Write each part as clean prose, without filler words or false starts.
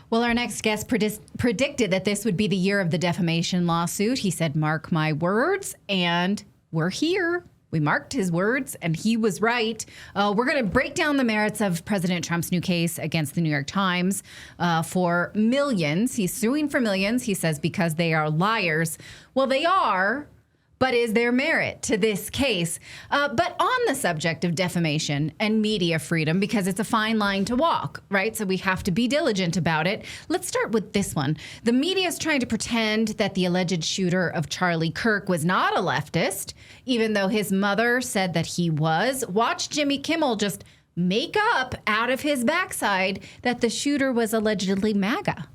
Well, our next guest predicted that this would be the year of the defamation lawsuit. He said, mark my words, and we're here. We marked his words, and he was right. We're going to break down the merits of President Trump's new case against the New York Times for millions. He's suing for millions, he says, because they are liars. Well, they are. But is there merit to this case? But on the subject of defamation and media freedom, because it's a fine line to walk, right? So we have to be diligent about it. Let's start with this one. The media is trying to pretend that the alleged shooter of Charlie Kirk was not a leftist, even though his mother said that he was. Watch Jimmy Kimmel just make up out of his backside that the shooter was allegedly MAGA.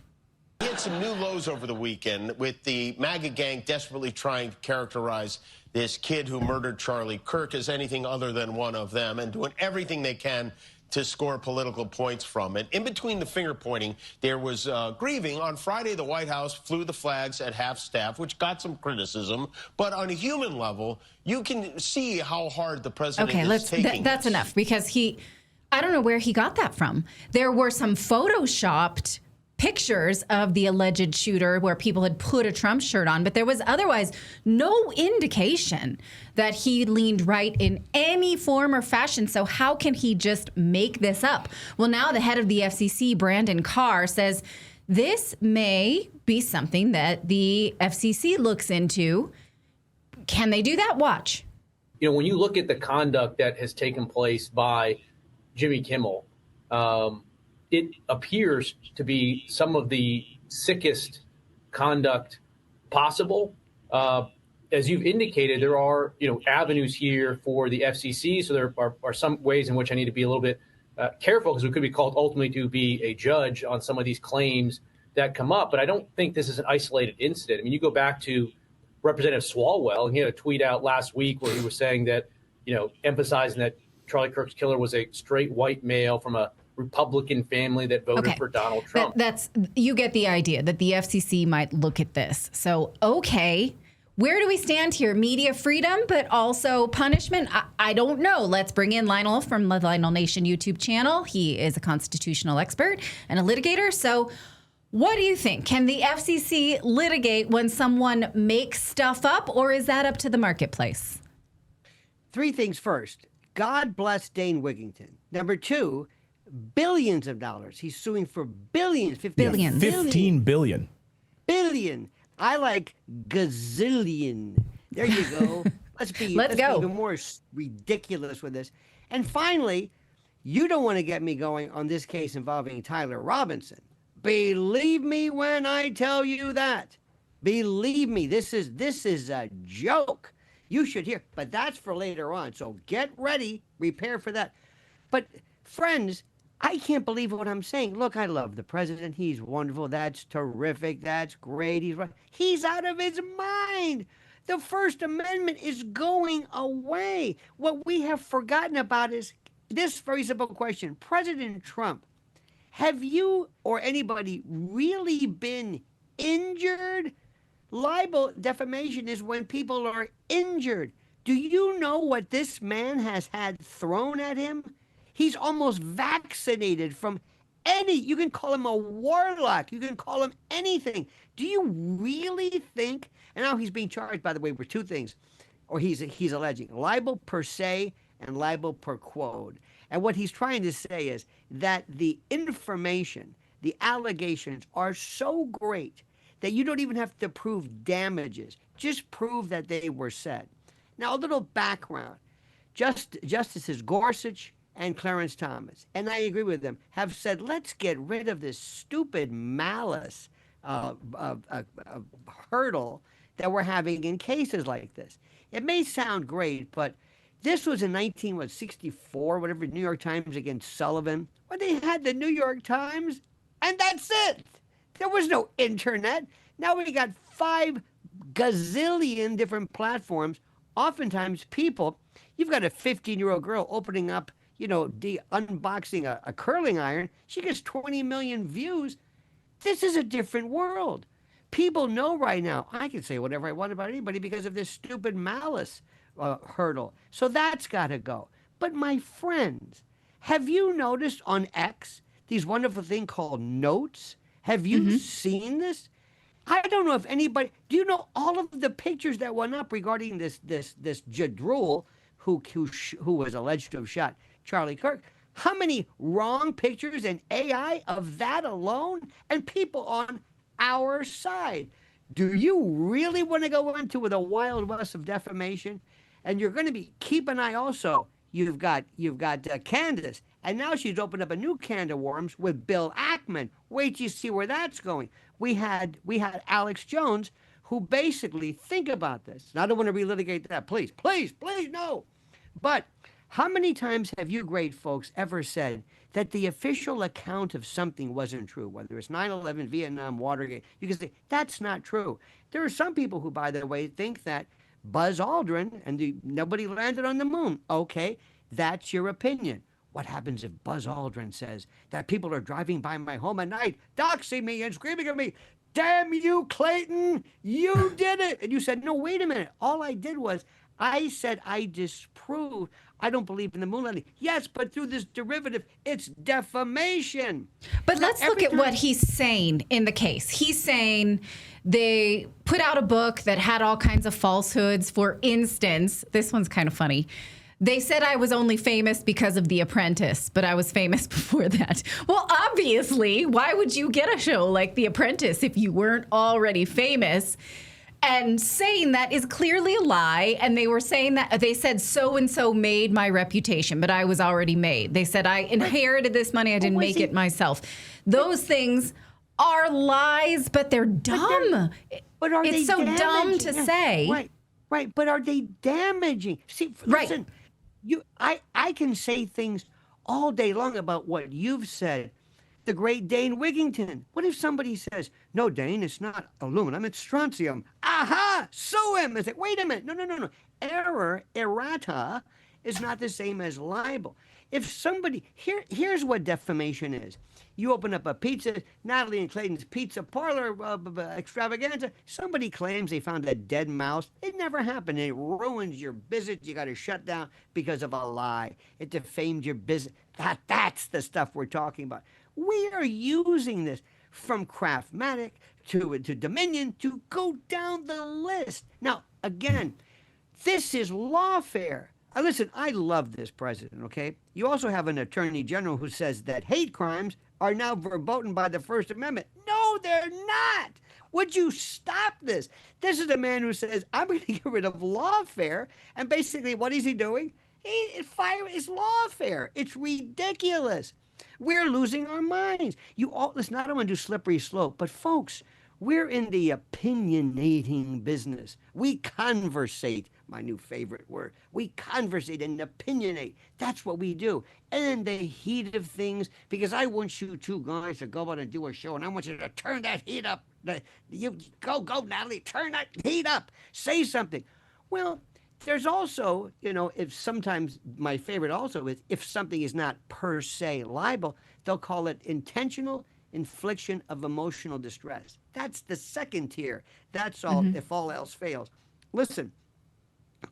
He had some new lows over the weekend with the MAGA gang desperately trying to characterize this kid who murdered Charlie Kirk as anything other than one of them and doing everything they can to score political points from it. In between the finger pointing, there was grieving. On Friday, the White House flew the flags at half staff, which got some criticism. But on a human level, you can see how hard the president is taking that's this. enough, because I don't know where he got that from. There were some photoshopped pictures of the alleged shooter where people had put a Trump shirt on, but there was otherwise no indication that he leaned right in any form or fashion. So how can he just make this up? Well, now the head of the FCC, Brandon Carr, says this may be something that the FCC looks into. Can they do that? Watch. You know, when you look at the conduct that has taken place by Jimmy Kimmel, it appears to be some of the sickest conduct possible. As you've indicated, there are, avenues here for the FCC. So there are some ways in which I need to be a little bit careful, because we could be called ultimately to be a judge on some of these claims that come up. But I don't think this is an isolated incident. I mean, you go back to Representative Swalwell, and he had a tweet out last week where he was saying that, emphasizing that Charlie Kirk's killer was a straight white male from a Republican family that voted for Donald Trump. You get the idea that the FCC might look at this. So, okay, where do we stand here? Media freedom, but also punishment? I don't know. Let's bring in Lionel from the Lionel Nation YouTube channel. He is a constitutional expert and a litigator. So what do you think? Can the FCC litigate when someone makes stuff up, or is that up to the marketplace? Three things. First, God bless Dane Wigington. Number two, billions of dollars. He's suing for billions. 15 billion. Billion. I like gazillion. There you go. Let's be even more ridiculous with this. And finally, you don't want to get me going on this case involving Tyler Robinson. Believe me when I tell you that. Believe me, this is a joke. You should hear. But that's for later on. So get ready. Prepare for that. But friends, I can't believe what I'm saying. Look, I love the president. He's wonderful. That's terrific. That's great. He's right. He's out of his mind. The First Amendment is going away. What we have forgotten about is this very simple question. President Trump, have you or anybody really been injured? Libel, defamation is when people are injured. Do you know what this man has had thrown at him? He's almost vaccinated from you can call him a warlock. You can call him anything. Do you really think, and now he's being charged, by the way, for two things, or he's alleging libel per se and libel per quote. And what he's trying to say is that the information, the allegations are so great that you don't even have to prove damages. Just prove that they were said. Now, a little background. Justices Gorsuch and Clarence Thomas, and I agree with them, have said, let's get rid of this stupid malice hurdle that we're having in cases like this. It may sound great, but this was in 1964, whatever, New York Times against Sullivan, when they had the New York Times, and that's it. There was no internet. Now we got 5 gazillion different platforms. Oftentimes people, you've got a 15-year-old girl opening up, unboxing a curling iron. She gets 20 million views. This is a different world. People know right now, I can say whatever I want about anybody because of this stupid malice hurdle. So that's got to go. But my friends, have you noticed on X these wonderful thing called notes? Have you seen this? I don't know if anybody. Do you know all of the pictures that went up regarding this Jadrul who was alleged to have shot Charlie Kirk? How many wrong pictures and AI of that alone, and people on our side? Do you really want to go into the wild west of defamation? And you're going to keep an eye also. You've got Candace, and now she's opened up a new can of worms with Bill Ackman. Wait till you see where that's going. We had Alex Jones, who basically, think about this. And I don't want to relitigate that. Please, no. But how many times have you great folks ever said that the official account of something wasn't true, whether it's 9/11, Vietnam, Watergate? You can say, that's not true. There are some people who, by the way, think that Buzz Aldrin and nobody landed on the moon. Okay, that's your opinion. What happens if Buzz Aldrin says that people are driving by my home at night, doxing me and screaming at me, damn you, Clayton, you did it. And you said, no, wait a minute. All I did was I said I disproved. I don't believe in the moon landing. Yes, but through this derivative, it's defamation. But let's look at what he's saying in the case. He's saying they put out a book that had all kinds of falsehoods. For instance, this one's kind of funny. They said I was only famous because of The Apprentice, but I was famous before that. Well, obviously, why would you get a show like The Apprentice if you weren't already famous? And saying that is clearly a lie. And they were saying that they said so-and-so made my reputation, but I was already made. They said I inherited this money. I didn't make it myself. Those things are lies, but they're dumb. But are it's they so damaging? dumb to say. Right. But are they damaging? See, listen, I can say things all day long about what you've said. The great Dane Wigington. What if somebody says, no, Dane, it's not aluminum, it's strontium. Aha! Sue him! It's like, wait a minute. No. Errata is not the same as libel. If somebody, here's what defamation is. You open up a pizza, Natali and Clayton's Pizza Parlor extravaganza. Somebody claims they found a dead mouse. It never happened. It ruins your business. You got to shut down because of a lie. It defamed your business. That's the stuff we're talking about. We are using this from Craftmatic to Dominion to go down the list. Now, again, this is lawfare. Listen, I love this president, okay? You also have an attorney general who says that hate crimes are now verboten by the First Amendment. No, they're not. Would you stop this? This is a man who says, I'm going to get rid of lawfare. And basically, what is he doing? It's lawfare. It's ridiculous. We're losing our minds. Listen, I don't want to do slippery slope, but folks, we're in the opinionating business. We conversate, my new favorite word. We conversate and opinionate. That's what we do. And in the heat of things, because I want you two guys to go out and do a show, and I want you to turn that heat up. You go, Natali, turn that heat up. Say something. Well, there's also, if sometimes my favorite also is if something is not per se libel, they'll call it intentional infliction of emotional distress. That's the second tier. That's all, if all else fails. Listen,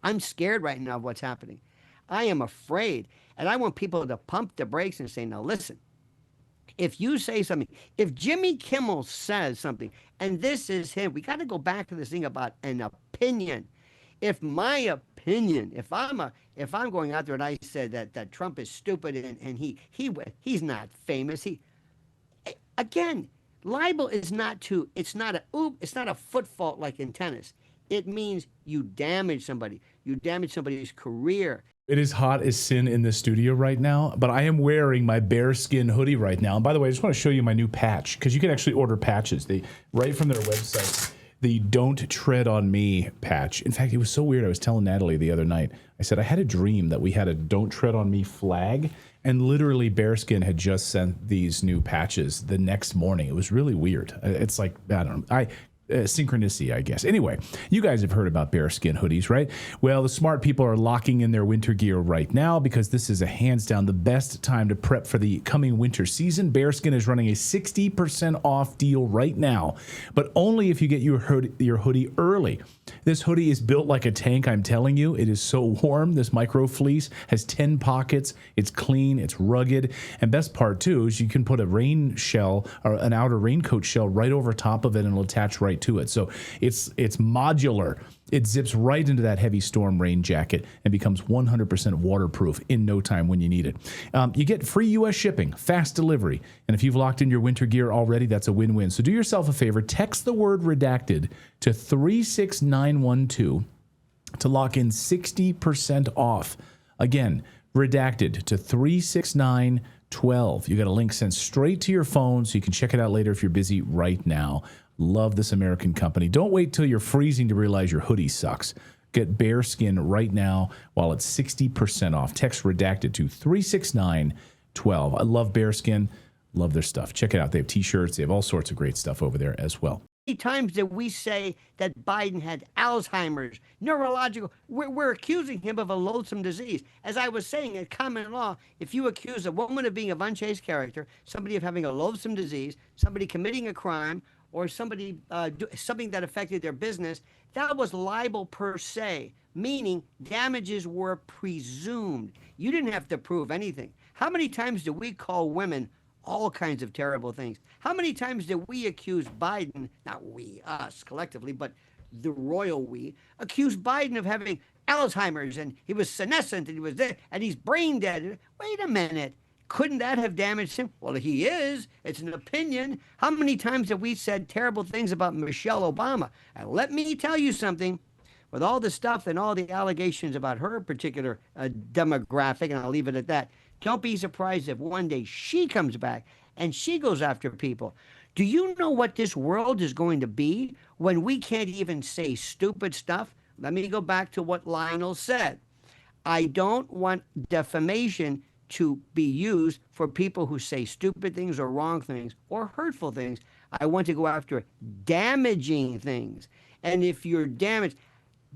I'm scared right now of what's happening. I am afraid. And I want people to pump the brakes and say, now listen, if you say something, if Jimmy Kimmel says something, and this is him, we got to go back to this thing about an opinion. If my opinion, if I'm going out there and I said that Trump is stupid and he's not famous, again, libel is it's not a foot fault like in tennis. It means you damage somebody. You damage somebody's career. It is hot as sin in the studio right now, but I am wearing my bearskin hoodie right now. And by the way, I just want to show you my new patch, because you can actually order patches right from their website. The Don't Tread on Me patch. In fact, it was so weird. I was telling Natali the other night, I said, I had a dream that we had a Don't Tread on Me flag, and literally Bearskin had just sent these new patches the next morning. It was really weird. It's like, I don't know. Synchronicity, I guess. Anyway, you guys have heard about bearskin hoodies, right? Well, the smart people are locking in their winter gear right now because this is a hands down the best time to prep for the coming winter season. Bearskin is running a 60% off deal right now, but only if you get your hoodie early. This hoodie is built like a tank, I'm telling you. It is so warm. This micro fleece has 10 pockets. It's clean, it's rugged. And best part, too, is you can put a rain shell or an outer raincoat shell right over top of it and it'll attach right to it. So it's modular. It zips right into that heavy storm rain jacket and becomes 100% waterproof in no time when you need it. You get free U.S. shipping, fast delivery. And if you've locked in your winter gear already, that's a win-win. So do yourself a favor. Text the word redacted to 36912 to lock in 60% off. Again, redacted to 36912. You got a link sent straight to your phone so you can check it out later if you're busy right now. Love this American company. Don't wait till you're freezing to realize your hoodie sucks. Get Bearskin right now while it's 60% off. Text redacted to 36912. I love Bearskin. Love their stuff. Check it out. They have T-shirts. They have all sorts of great stuff over there as well. How many times did we say that Biden had Alzheimer's, neurological? We're accusing him of a loathsome disease. As I was saying, in common law, if you accuse a woman of being a unchaste character, somebody of having a loathsome disease, somebody committing a crime, or somebody something that affected their business, that was libel per se, meaning damages were presumed. You didn't have to prove anything. How many times do we call women all kinds of terrible things? How many times did we accuse Biden, not we, us collectively, but the royal we, accuse Biden of having Alzheimer's and he was senescent and he was there and he's brain dead? Wait a minute. Couldn't that have damaged him? Well, he is. It's an opinion. How many times have we said terrible things about Michelle Obama? And let me tell you something. With all the stuff and all the allegations about her particular demographic, and I'll leave it at that, don't be surprised if one day she comes back and she goes after people. Do you know what this world is going to be when we can't even say stupid stuff? Let me go back to what Lionel said. I don't want defamation to be used for people who say stupid things or wrong things or hurtful things. I want to go after damaging things. And if you're damaged,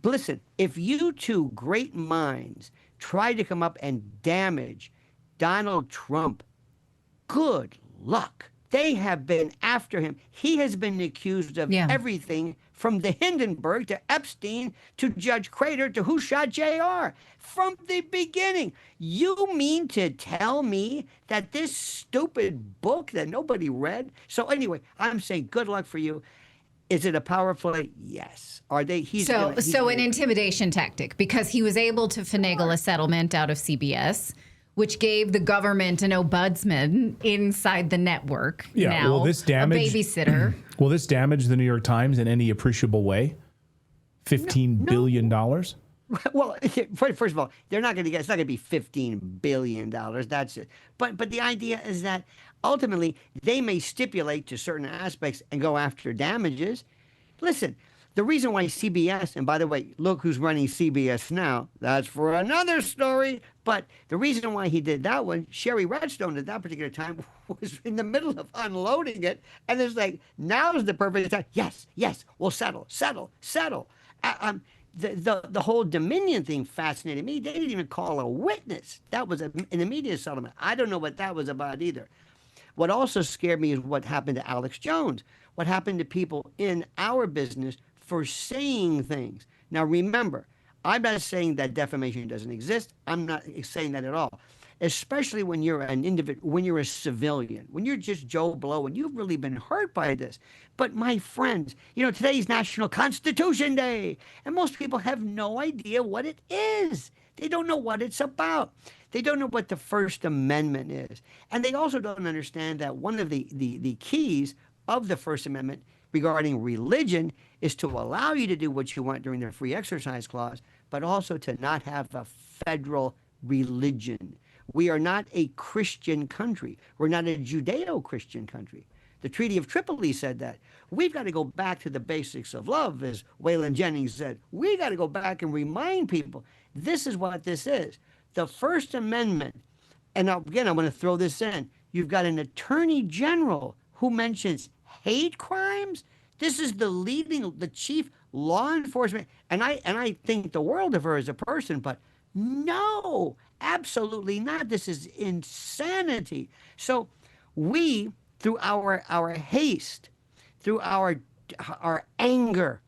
listen, if you two great minds try to come up and damage Donald Trump, good luck. They have been after him. He has been accused of everything from the Hindenburg to Epstein to Judge Crater to who shot JR from the beginning. You mean to tell me that this stupid book that nobody read? So anyway, I'm saying good luck for you. Is it a power play? Yes. Are they? So an intimidation tactic because he was able to finagle a settlement out of CBS, which gave the government an ombudsman inside the network. Yeah, now, will this damage, a babysitter. Will this damage the New York Times in any appreciable way? $15 billion? Well, first of all, they're not going to get. It's not going to be $15 billion. That's it. But the idea is that ultimately they may stipulate to certain aspects and go after damages. Listen. The reason why CBS, and by the way, look who's running CBS now. That's for another story. But the reason why he did that one, Sherry Redstone at that particular time was in the middle of unloading it. And it's like, now is the perfect time. Yes, we'll settle. The whole Dominion thing fascinated me. They didn't even call a witness. That was in the media settlement. I don't know what that was about either. What also scared me is what happened to Alex Jones. What happened to people in our business for saying things. Now, remember, I'm not saying that defamation doesn't exist. I'm not saying that at all. Especially when you're an individual, when you're a civilian, when you're just Joe Blow and you've really been hurt by this. But my friends, today's National Constitution Day, and most people have no idea what it is. They don't know what it's about. They don't know what the First Amendment is. And they also don't understand that one of the keys of the First Amendment regarding religion is to allow you to do what you want during the free exercise clause, but also to not have a federal religion. We are not a Christian country. We're not a Judeo-Christian country. The Treaty of Tripoli said that. We've got to go back to the basics of love, as Waylon Jennings said. We got to go back and remind people this is what this is. The First Amendment, and again, I'm going to throw this in. You've got an attorney general who mentions hate crimes. This is the chief law enforcement, and I think the world of her as a person, but no, absolutely not. This is insanity. So we, through our haste, through our anger,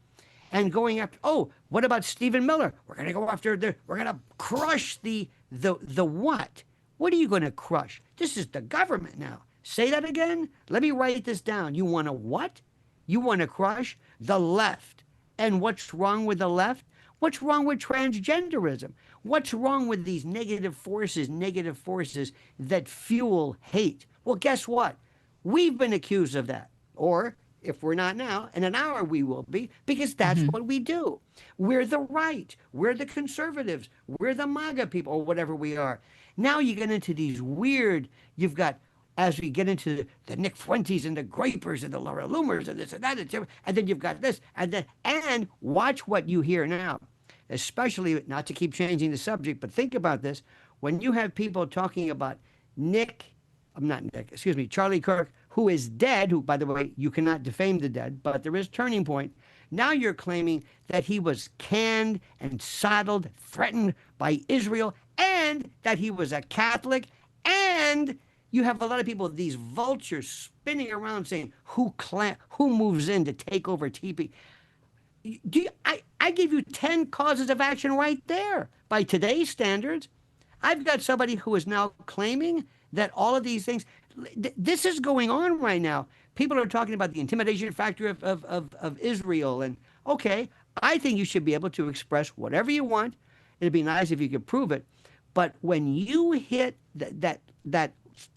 and going after, oh, what about Stephen Miller? We're going to go after we're going to crush the what? What are you going to crush? This is the government now. Say that again. Let me write this down. You want to what? You want to crush the left. And what's wrong with the left? What's wrong with transgenderism? What's wrong with these negative forces that fuel hate? Well, guess what? We've been accused of that. Or if we're not now, in an hour we will be, because that's what we do. We're the right. We're the conservatives. We're the MAGA people, or whatever we are. Now you get into these weird, you've got, as we get into the Nick Fuentes and the Grapers and the Laura Loomers and this and that, and then you've got this, and watch what you hear now, especially, not to keep changing the subject, but think about this. When you have people talking about Charlie Kirk, who is dead, who, by the way, you cannot defame the dead, but there is turning point. Now you're claiming that he was canned and saddled, threatened by Israel, and that he was a Catholic, and you have a lot of people, these vultures spinning around saying, who moves in to take over TP? I give you 10 causes of action right there. By today's standards, I've got somebody who is now claiming that all of these things, this is going on right now. People are talking about the intimidation factor of Israel. And okay, I think you should be able to express whatever you want. It'd be nice if you could prove it. But when you hit that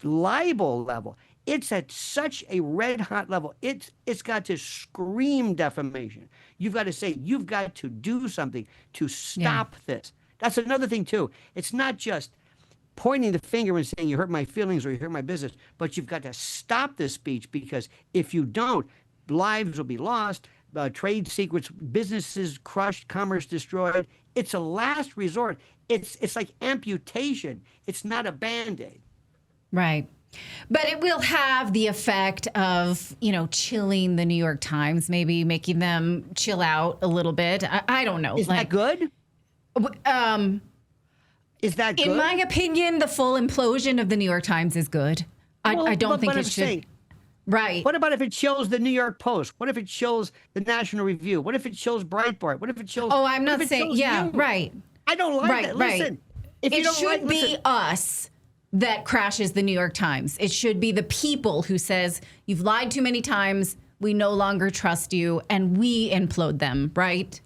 libel level, it's at such a red hot level. It's got to scream defamation. You've got to say, you've got to do something to stop this. That's another thing too. It's not just pointing the finger and saying you hurt my feelings or you hurt my business, but you've got to stop this speech, because if you don't, lives will be lost, trade secrets, businesses crushed, commerce destroyed. It's a last resort. It's like amputation. It's not a Band-Aid. Right. But it will have the effect of, chilling the New York Times, maybe making them chill out a little bit. I don't know. Is that good? Is that good? In my opinion, the full implosion of the New York Times is good. I don't think it should. Right. What about if it shows the New York Post? What if it shows the National Review? What if it shows Breitbart? What if it shows? Oh, I'm not saying. Yeah, right. I don't like that. Listen, if it should be us that crashes the New York Times. It should be the people who says, you've lied too many times, we no longer trust you, and we implode them, right?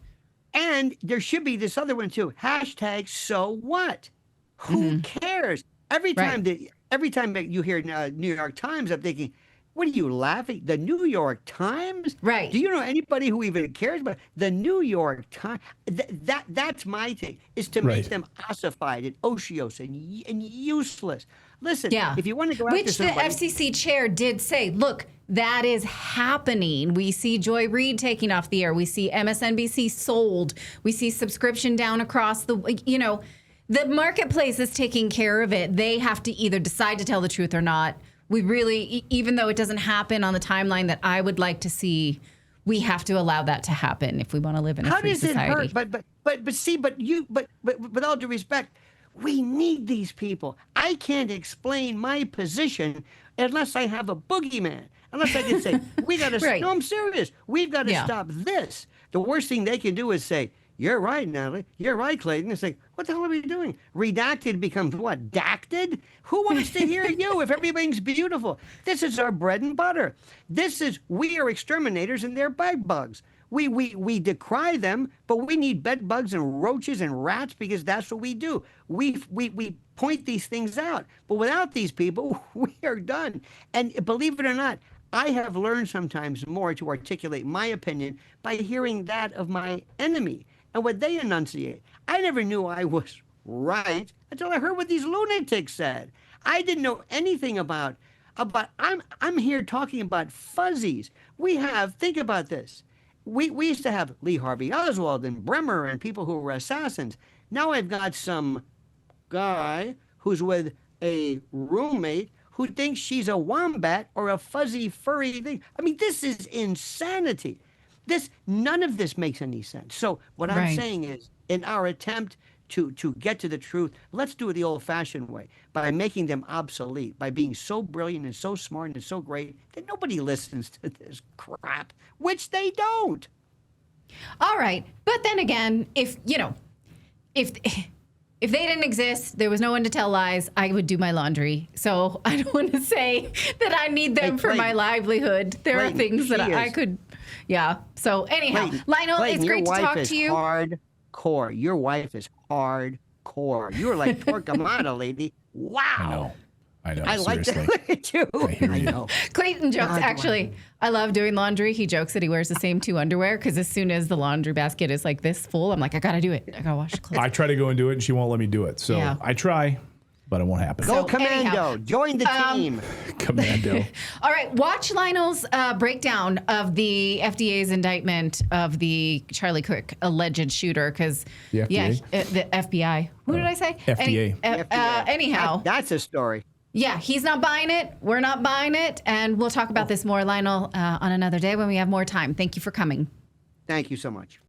And there should be this other one too. Hashtag so what? Who cares? Every time that you hear New York Times, I'm thinking, what are you laughing? The New York Times? Right. Do you know anybody who even cares about the New York Times? That's my thing, is to make them ossified and ocious and useless. Listen, if you want to go after somebody... Which the FCC chair did say, look, that is happening. We see Joy Reid taking off the air. We see MSNBC sold. We see subscription down across the, the marketplace is taking care of it. They have to either decide to tell the truth or not. We really, even though it doesn't happen on the timeline that I would like to see, we have to allow that to happen if we want to live in a free society. How does it hurt? But with all due respect, we need these people. I can't explain my position unless I have a boogeyman. Unless I can say, we got to, no, I'm serious. We've got to stop this. The worst thing they can do is say, you're right, Natalie. You're right, Clayton. It's like, what the hell are we doing? Redacted becomes what? Dacted? Who wants to hear you if everything's beautiful? This is our bread and butter. We are exterminators and they're bed bugs. We decry them, but we need bed bugs and roaches and rats because that's what we do. We point these things out. But without these people, we are done. And believe it or not, I have learned sometimes more to articulate my opinion by hearing that of my enemy and what they enunciate. I never knew I was right until I heard what these lunatics said. I didn't know anything about I'm here talking about fuzzies. Think about this. We used to have Lee Harvey Oswald and Bremer and people who were assassins. Now I've got some guy who's with a roommate who thinks she's a wombat or a fuzzy, furry thing. I mean, this is insanity. None of this makes any sense. So what I'm saying is, in our attempt to get to the truth, let's do it the old-fashioned way, by making them obsolete, by being so brilliant and so smart and so great that nobody listens to this crap, which they don't. All right. But then again, if they didn't exist, there was no one to tell lies, I would do my laundry. So I don't want to say that I need them for my livelihood. There are things that I could, yeah. So anyhow, Lionel, it's great to talk to you. Hardcore. Your wife is hardcore. You're like Torquemada, lady. Wow. I know. I like seriously. that too. I know. Clayton jokes, actually, I love doing laundry. He jokes that he wears the same 2 underwear because as soon as the laundry basket is like this full, I'm like, I got to do it. I got to wash the clothes. I try to go and do it, and she won't let me do it. So I try, but it won't happen. Go Commando. Join the team. Commando. All right. Watch Lionel's breakdown of the FDA's indictment of the Charlie Kirk alleged shooter because, the FDA? The FBI. Who did I say? FDA. Anyhow. That's a story. Yeah, he's not buying it. We're not buying it. And we'll talk about this more, Lionel, on another day when we have more time. Thank you for coming. Thank you so much.